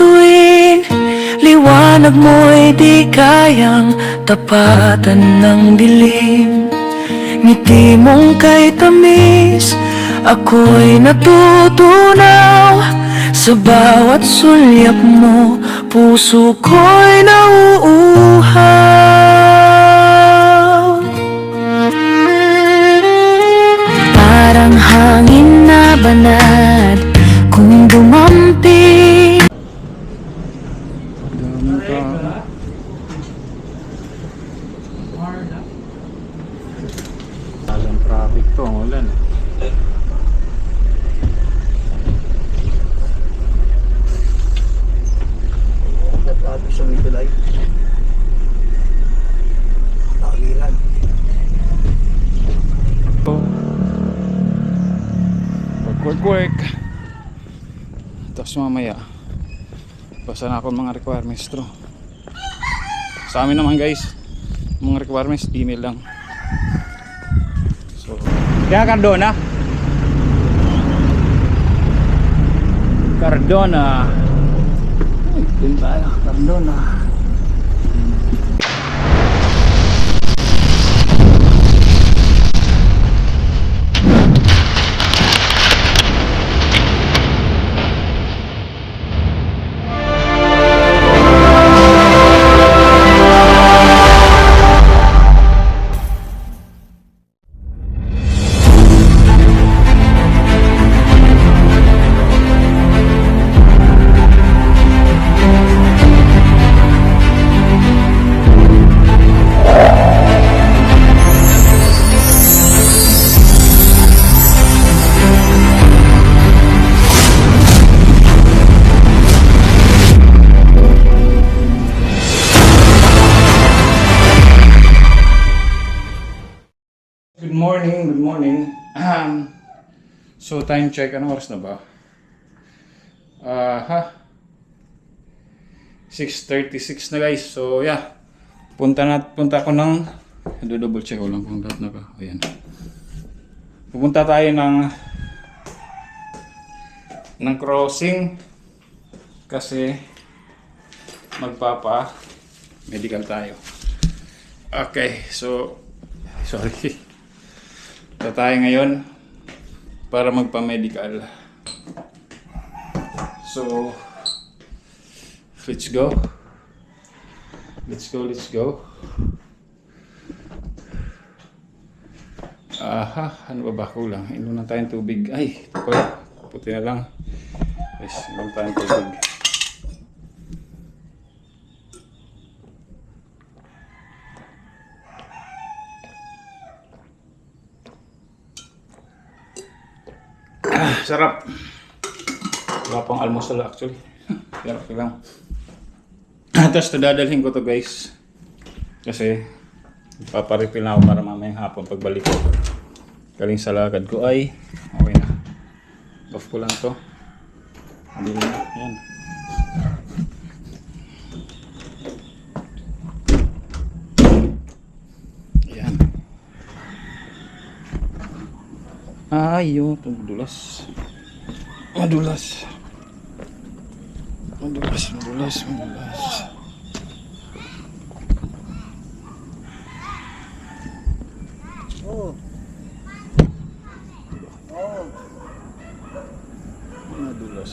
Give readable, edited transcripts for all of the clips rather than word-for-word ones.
bituin, liwanag mo'y di kayang tapatan ng dilim. Ngiti mong kay tamis, ako'y natutunaw. Sa bawat sulyap mo, puso ko'y nauuhaw. Parang hangin na banal kung dumampi. Alam traffic to, ang ulan. Traffic sa Mitulay. Nakalilan. Work. Tapos mamaya basa na ako mga requirements to. Sa amin naman guys, mga requirements email lang. So kaya Cardona din tayo Cardona. Good morning. So time check, anong oras na ba? 6:36 na guys. So yeah, punta ko ng double check ko lang kung lahat na ba. Ayan. Pupunta tayo ng crossing kasi magpapa medical tayo. Okay, so sorry. Ito tayo ngayon para magpa-medical. So, let's go. Ano ba kulang? Inom na tayong tubig. Ay, ito pala. Puti na lang. Yes, inom tayong tubig. Sarap. Wala pang almusal actually. Sarap lang. Tapos dadalhin ko to guys. Kasi paparefill na ako para mamayang hapon pagbalik ko. Galing sa lakad ko ay okay na. Off ko lang to. Hindi na. Yan. Yan. Ayun, madulas. Oh. Madulas.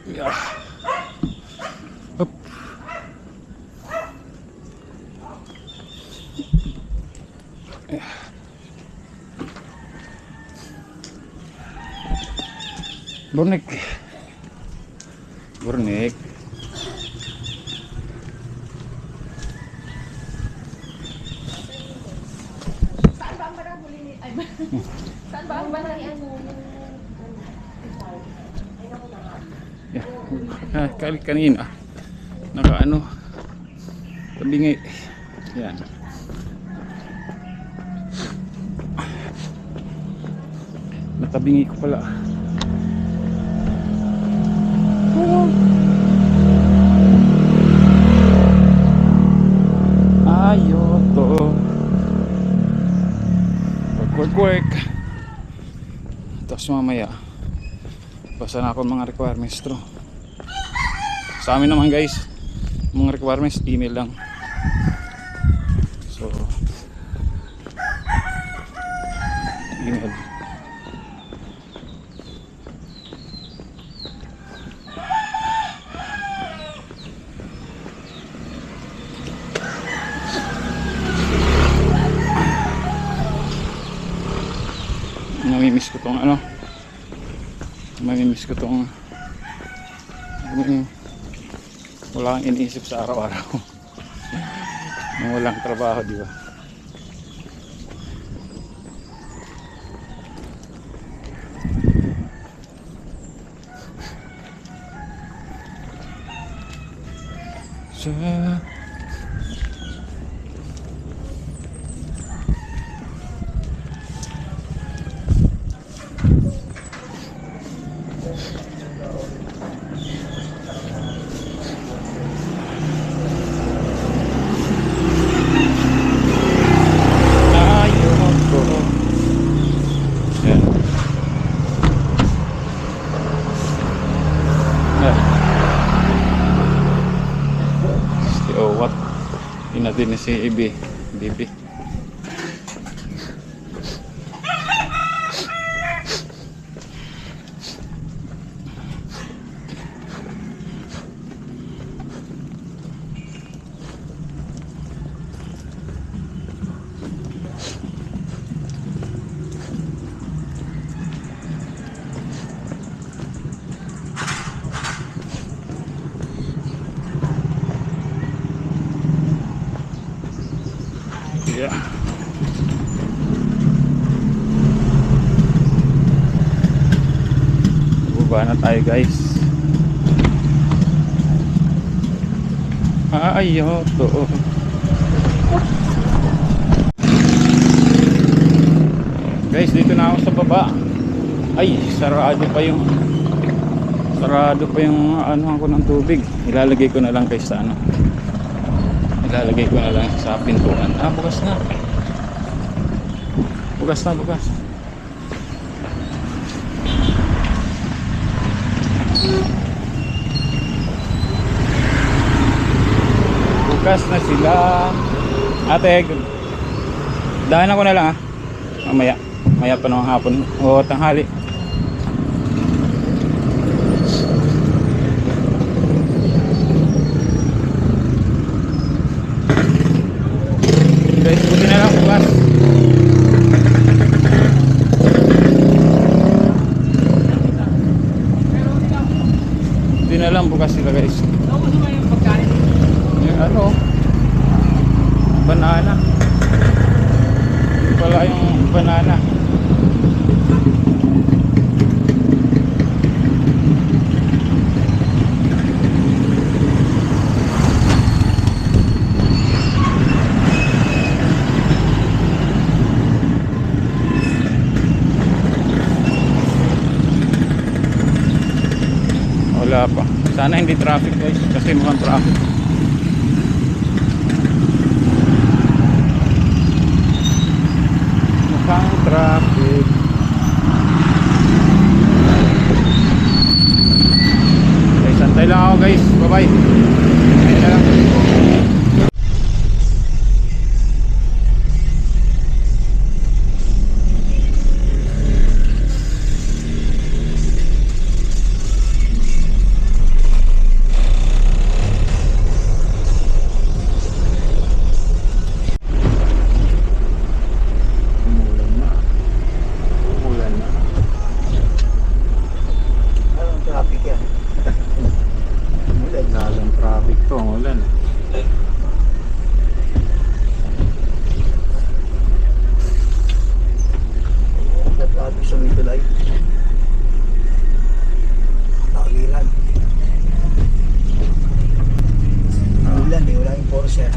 Yeah. Up. Burnik. Saan ba ang barang huli ni... Ay, saan ba ang barang ni ano? Yeah. Kanina nakaano tabingi. Yan. Natabingi ko pala. work. Tapos mamaya basa na ako ng mga requirements through. Sa amin naman guys, mga requirements email lang. So email. Namimiss ko tong ano, mamimiss ko tong wala kang iniisip sa araw-araw. Nung walang trabaho, di ba? So what? Yun natin si Ibi. Bibi. Yeah. Baba na tayo guys. Ayaw to. Guys, dito na ako sa baba. Ay, sarado pa yung ano ako ng tubig. Ilalagay ko na lang guys sa ano. Ilalagay ko na lang sa pintuan. Ah, bukas na. Bukas na, bukas. Bukas na sila. Ate, dahan ako na lang ha. Mamaya. Maya pa ng hapon. O tanghali. Guys, buti na lang bukas. Buti na lang bukas sila guys. Yung ano, banana. Yung pala yung banana. Wala pa. Sana hindi traffic guys, kasi mukhang traffic. Mukhang traffic. Okay, santay lang ako guys. Bye bye. Ayun na lang. Anong traffic yan? Ulan. Lalang traffic to, ulan. Traffic sa may tulay. Nakaliran. Ulan eh, wala yung Porsche.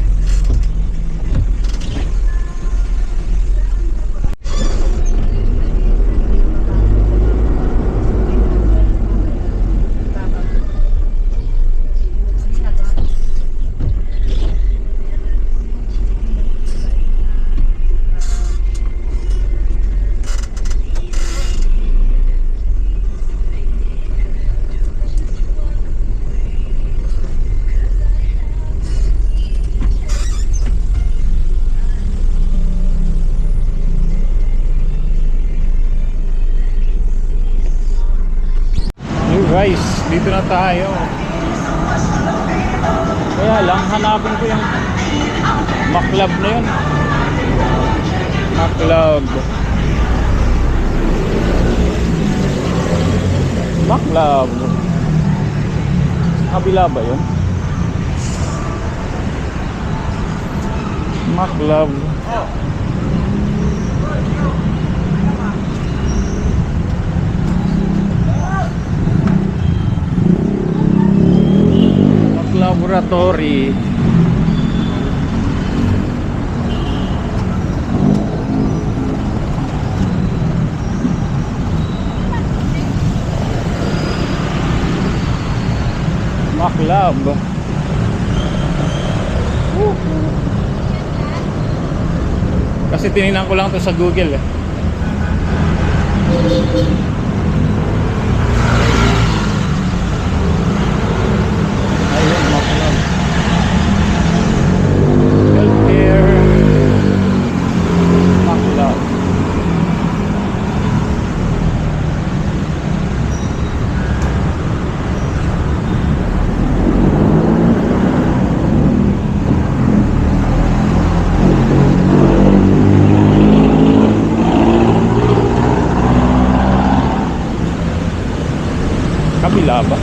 na tayo. Kaya lang, hanapin ko yung Maclub na yun. Maclub. Maclub. Kabila ba yun? Maclub. Laboratory. Maclub. Kasi tinignan ko lang to sa Google eh. Ayun, Maclub. Healthcare. Maclub. Kabila ba?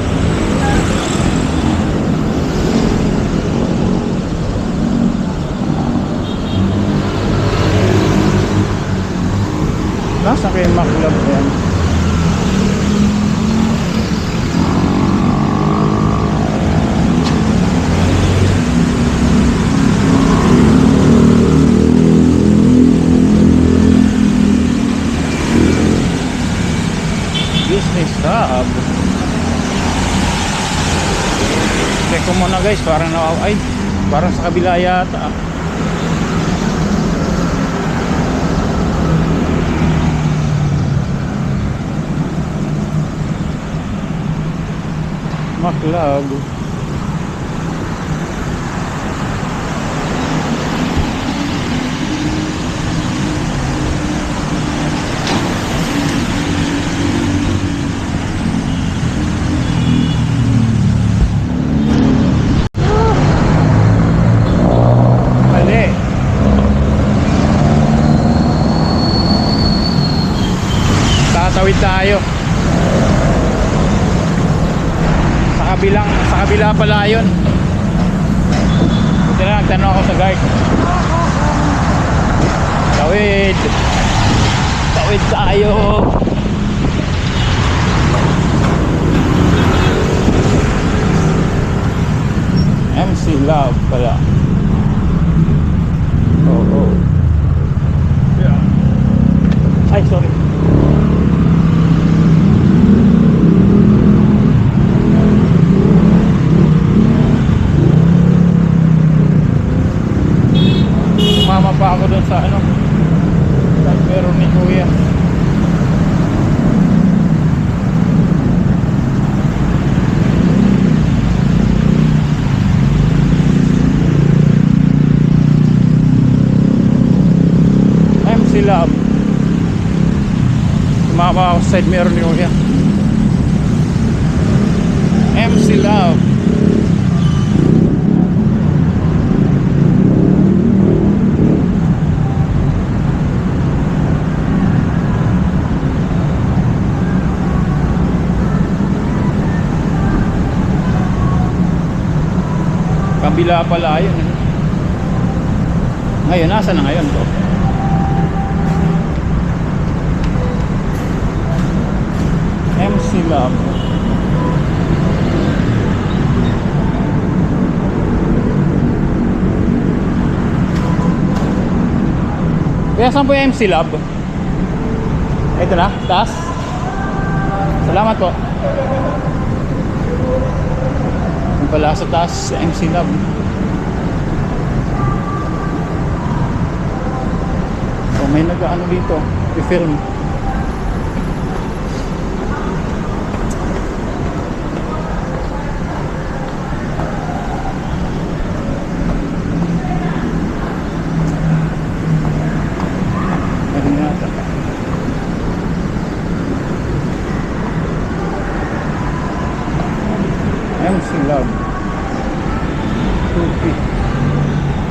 Nasa kayo Maclub yan? Business hub. Check ko muna guys, parang ay, parang sa kabila yata. Maclub. Mali. Tatawid tayo. Sa kabila pala yun. Buti na nagtanong ako sa guard. Tawid tayo. MC Love pala. Oh. Ay, sorry. Sumama pa ako dun sa ano, meron ni Kuya. MC Love. Sumama ako sa side meron ni Kuya. MC Love. Kabila pala yun eh. Ngayon, nasa na ngayon to? MC Love. Kaya saan po yung MC Love? Ito na, taas. Salamat po. Pala sa taas sa MC Love. So may nag-ano dito, i-film. Meron yata.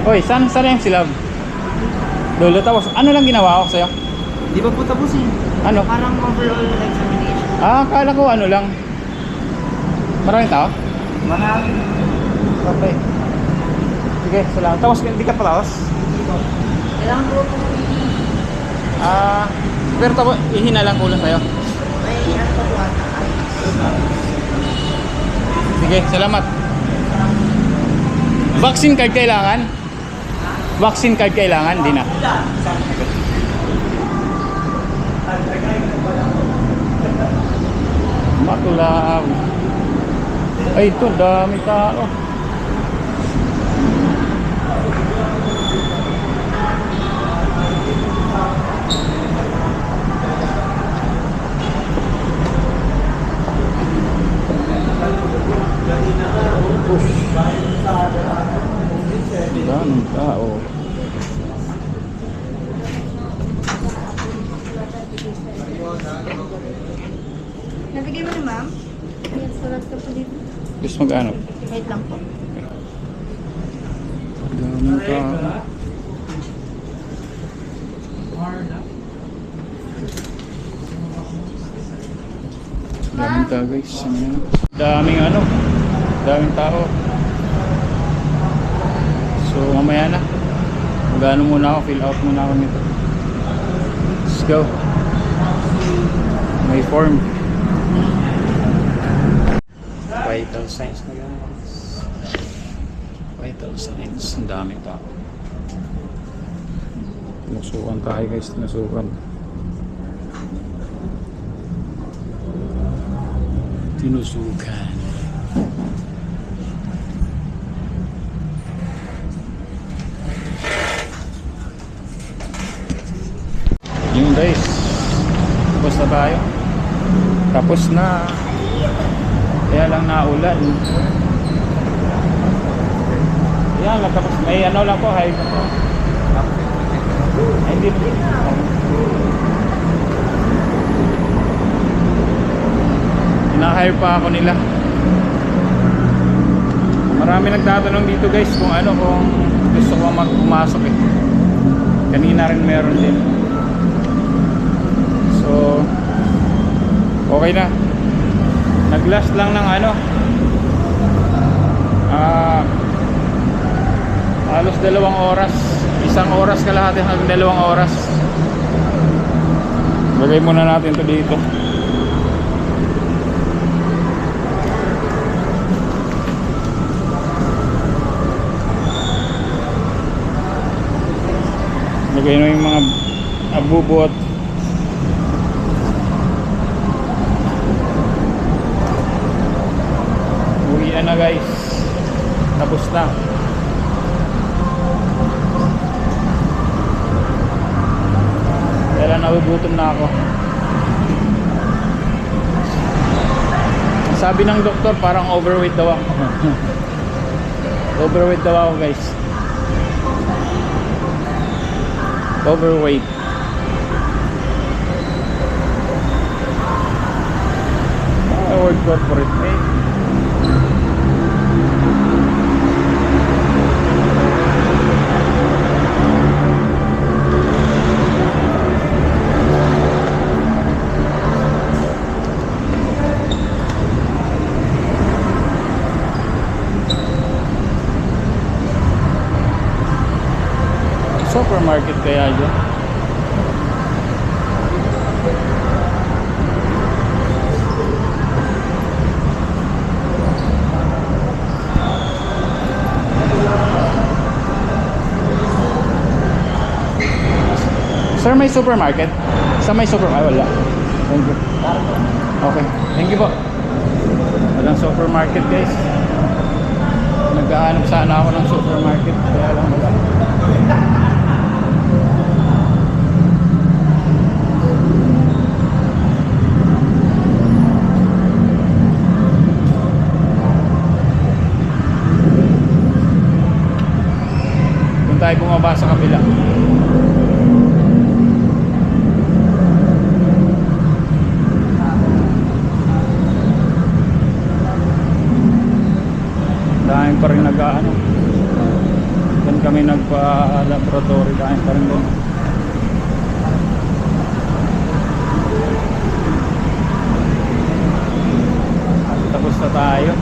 Hoy, saan yung silab? Dulo, tapos ano lang ginawa ko sa'yo? Di ba po tapos eh? Ano? Parang overall examination. Ah, akala ko ano lang. Maraming tao? Marami. Okay. Sige, salamat. Tapos hindi ka pa tapos? Kailangan po po Ah, pero tapos ihina lang kulang sa'yo. may ano pa po ata. Sige, salamat. Vaccine card kailangan? Vaccine card kailangan? Di na. Matulaw. Ay, ito, dami tao. Daming tao. Nabigay mo na, ma'am? Yes, sulat ka po dito. Gusto mag-ano? Wait lang po. Daming tao. Daming tao guys. Daming ano. Daming tao. So mamaya na. Mag-ano muna ako. Fill out muna ako nito. Let's go. May form. Vital signs na guys. Vital signs. Ang daming tao. Tinusukan tayo guys. Tinusukan. Tinusukan. Yun guys. Tapos na tayo. Tapos na. Kaya lang naulan. Yan lang tapos. May ano lang po. Ay, hindi. Hina-hire pa ako nila. Marami nagtatanong dito guys kung ano, kung gusto ko pumasok eh. Kanina rin meron din. So okay na. Nag-last lang ng ano, halos 2 oras. 1 oras kalahati hanggang 2 oras. Lagay muna natin to dito. Lagay na yung mga abubot. Uwian na guys. Tapos na. Kaya nagugutom na ako. Sabi ng doktor parang overweight daw ako. Overweight daw ako guys. Overweight. World corporate pay. Supermarket kaya dyan. Sir, may supermarket? Sa may supermarket? Wala. Thank you. Okay. Thank you po. Walang supermarket guys. Nag-aanap sana ako ng supermarket. Kaya lang wala. Kung tayo bumaba sa kabila. Dahil pa rin nag-ano. Ganda doon kami nagpa-laboratory, kain pa rin doon. Tapos na tayo.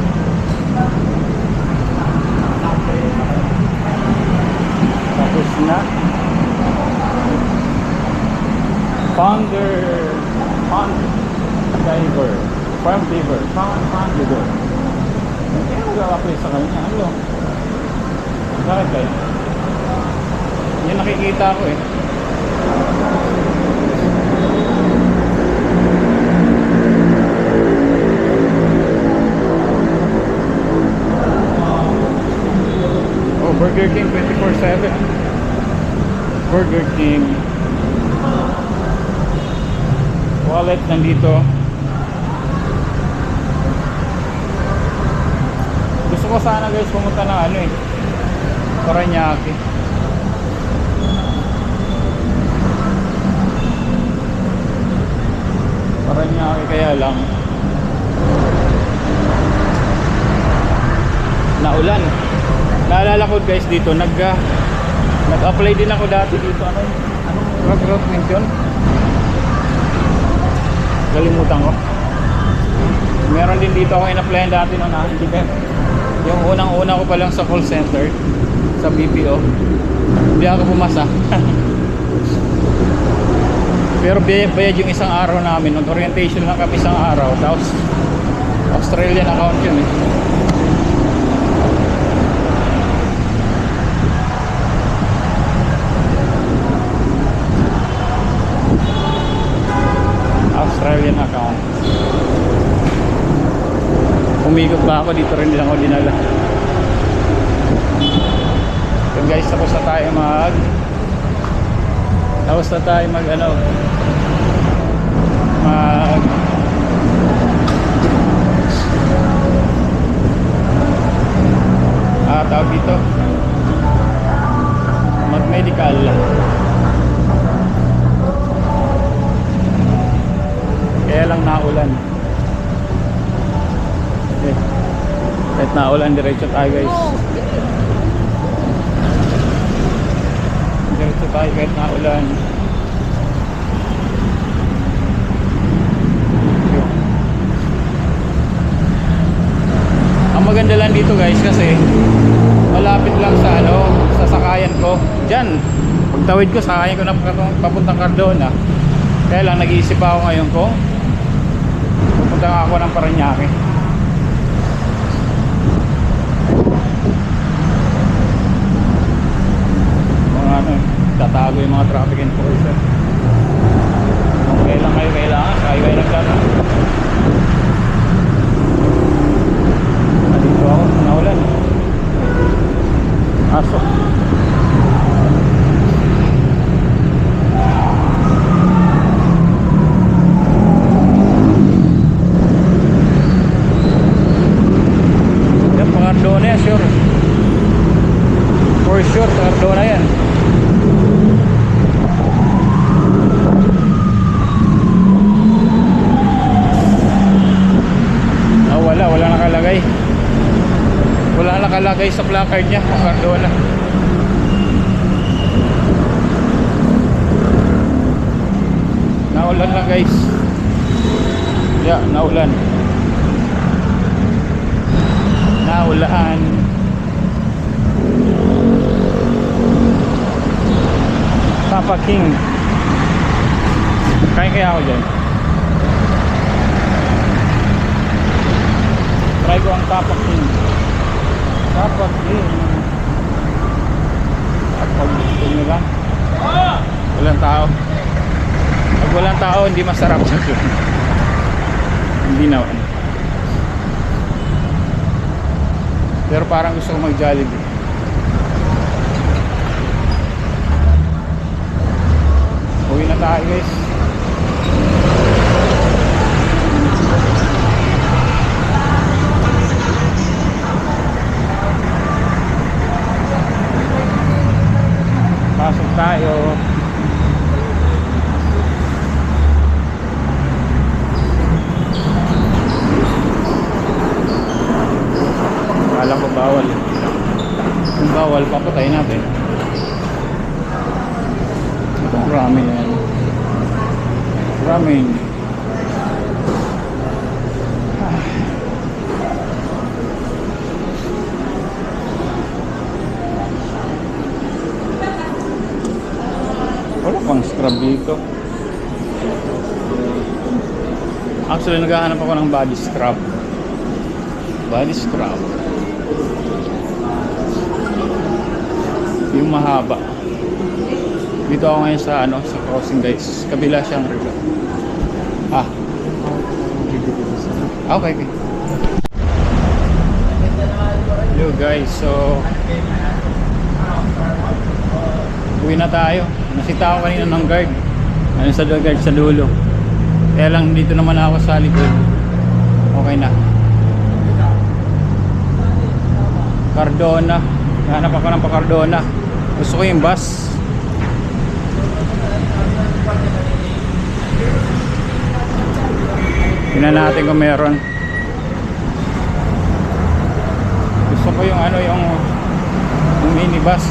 Tapos na. Pond diver. Farm diver. Pond diver. Kaya mag-apply sa kanya. Ano? Bakit kayo? Yan nakikita ko eh. Oh, Burger King 24/7. Burger King. Wallet nandito. Gusto ko sana guys pumunta ng ano eh, Paranaque. Paranaque kaya lang naulan. Naalala ko guys dito nag-apply din ako dati dito. Anong recruitment yun? Kalimutan ko. Meron din dito ako in-applyan dati noon, hindi ka. Yung unang-una ko pa lang sa call center sa BPO. Hindi ako pumasa. Pero bayad yung isang araw namin. Nag-orientation lang kami isang araw. Tapos Australian account yun eh. Australian account. Umikot pa ako dito, rin lang ako dinala. So guys, tapos na tayo mag tawag dito mag-medical. Kaya lang naulan. Okay. Kahit naulan, diretso tayo guys. Diretso tayo kahit naulan. Ang maganda lang dito guys kasi malapit lang sa sa sakayan ko. Diyan, pagtawid ko, sakayan ko na papuntang Cardona. Kaya lang nag-iisip ako ngayon kung pupunta nga ako ng Paranaque. Tatago yung mga traffic enforcer. Kung kailan kayo kailangan, kaya kayo nagtata. Dito ako, naulan. Aso. Yan, Cardona yan, sure. For sure, Cardona yan. Wala nakalagay sa placard niya kung Cardona. Naulan lang guys. Yeah, naulan. Naulan. Papa King. Kain kaya ako dyan. Try ko ang Papa King. Papa King. At pag gusto nyo lang, walang tao. Pag walang tao, hindi masarap sa yun. Hindi naman. Pero parang gusto ko mag-Jollibee. Uwi na tayo guys. Pasok tayo. Alam ko bawal. Kung bawal, papatayin natin. ramen yan. Ramen. Wala pang scrub dito. Actually, naghahanap ako ng body scrub. Body scrub. Yung mahaba. Dito ako ngayon sa sa crossing guys. Kabila siyang river. Okay, okay. Yo guys, so uwi na tayo. Nasita ako kanina ng guard. Sa guard sa dulo. Kaya lang dito naman ako sa likod. Okay na. Cardona. Hanap ako ng pa-Cardona. Gusto ko yung bus. Tingnan natin kung meron. Gusto ko yung yung minibus.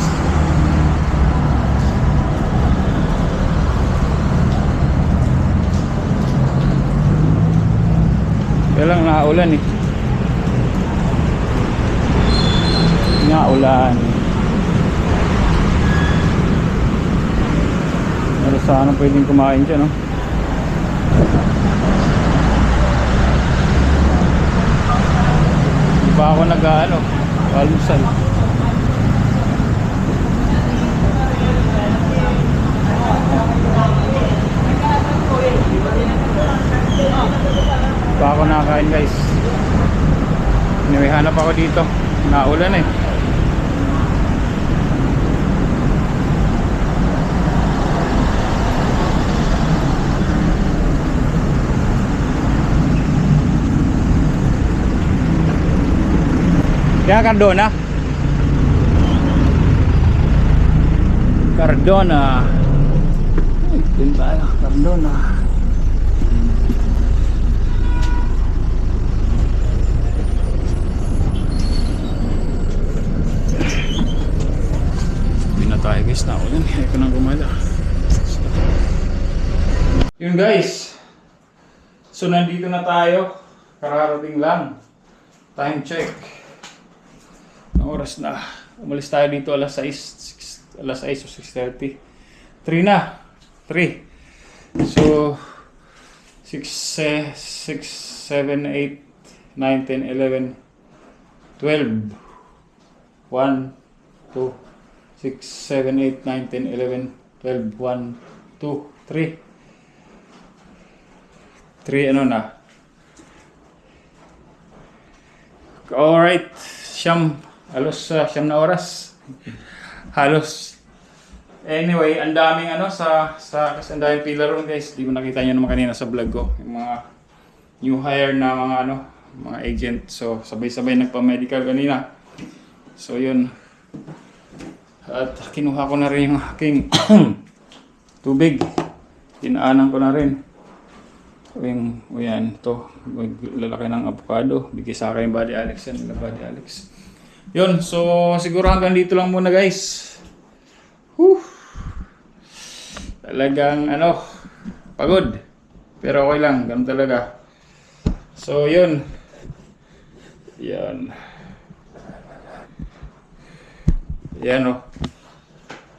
Kaya lang naulan eh. Naulan. Pero sana pwedeng kumain dyan, no? Di ba ako almusal. Di ba ako nakakain guys. Anyway, hanap ako dito. Naulan eh. Kaya Cardona. Cardona. Din tayo, Cardona. Hindi na tayo guys, naulan. Hindi ko nang gumala. Yun guys. So nandito na tayo. Kararating lang. Time check. Oras na. Umalis tayo dito alas 6 o 6:30. 3 na. 3. So 6, 7, 8, 9, 10, 11, 12. 1, 2, 6, 7, 8, 9, 10, 11, 12, 1, 2, 3. 3 ano na. Alright. Halos siyam na oras. Halos. Anyway, ang daming kasi ang daming pila ron guys. Di ko nakita nyo naman kanina sa vlog ko. Yung mga new hire na mga agent. So, sabay-sabay nagpa-medical kanina. So, yun. At kinuha ko na rin yung aking tubig. Tinaanan ko na rin. Yan, ito. Lalaki ng avocado. Bigay sa akin yung Body Alex yan. Body Alex. Yun, so siguro hanggang dito lang muna guys. Talagang pagod. Pero okay lang, ganun talaga. So yun. Yan. Yan oh.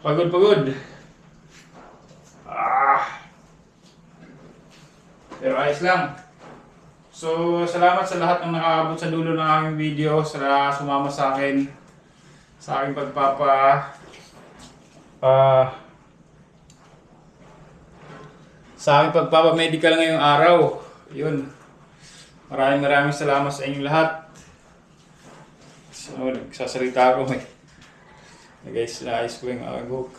Pagod. Pero ayos lang. So, salamat sa lahat ng nakaabot sa dulo ng aking video, sa sumama sa akin, sa aking pagpapa-medical ngayong araw. Yun. Maraming salamat sa inyong lahat. So, nagsasalita ako guys, naayos ko yung aking hook.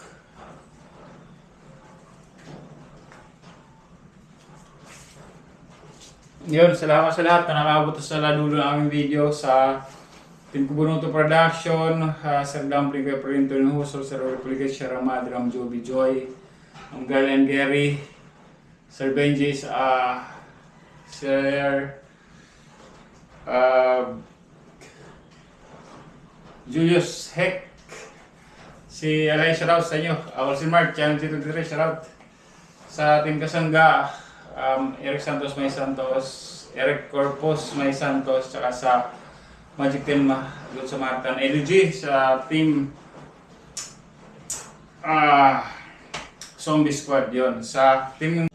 Yun, salamat sa lahat na nakaabot sa dulo ng aming video sa Team Kubunuto Production, Sir Dumpling, Kuya Printo ng Huso, Sir Republic, Sir Ramad, Ram Joby Joy, ang Gal and Gary, Sir Benjis, Sir Julius Heck, si Alay, shoutout sa inyo. Ako si Mark, Channel 23, shoutout. Sa Team Kasangga, Eric Santos May Santos, Eric Corpus May Santos, tsaka sa Magic 10 doon sa Martin LG, sa Team Zombie Squad yon. Sa Team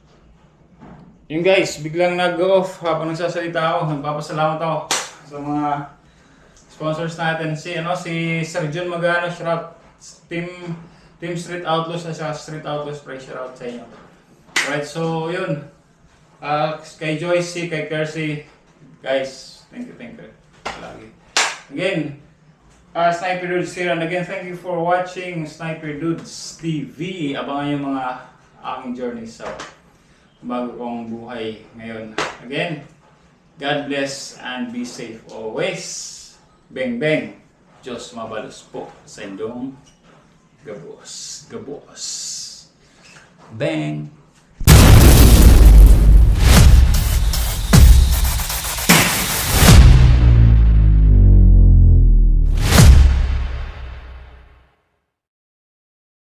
yung guys, biglang nag-off habang nagsasalita ako. Nagpapasalamat ako sa mga sponsors natin. Si Sir John Magano, shoutout. Team Street Outlaws at sa Street Outlaws, praise shoutout sa inyo. Alright, so yun. Kay Joyce, kay Kersey, guys, thank you. Lagi. Again, Sniper Dudes here, and again, thank you for watching Sniper Dudes TV. Abangan yung mga aking journey sa bago kong buhay ngayon. Again, God bless and be safe always. Beng beng. Diyos mabalos po sa inyong gabos. Bang!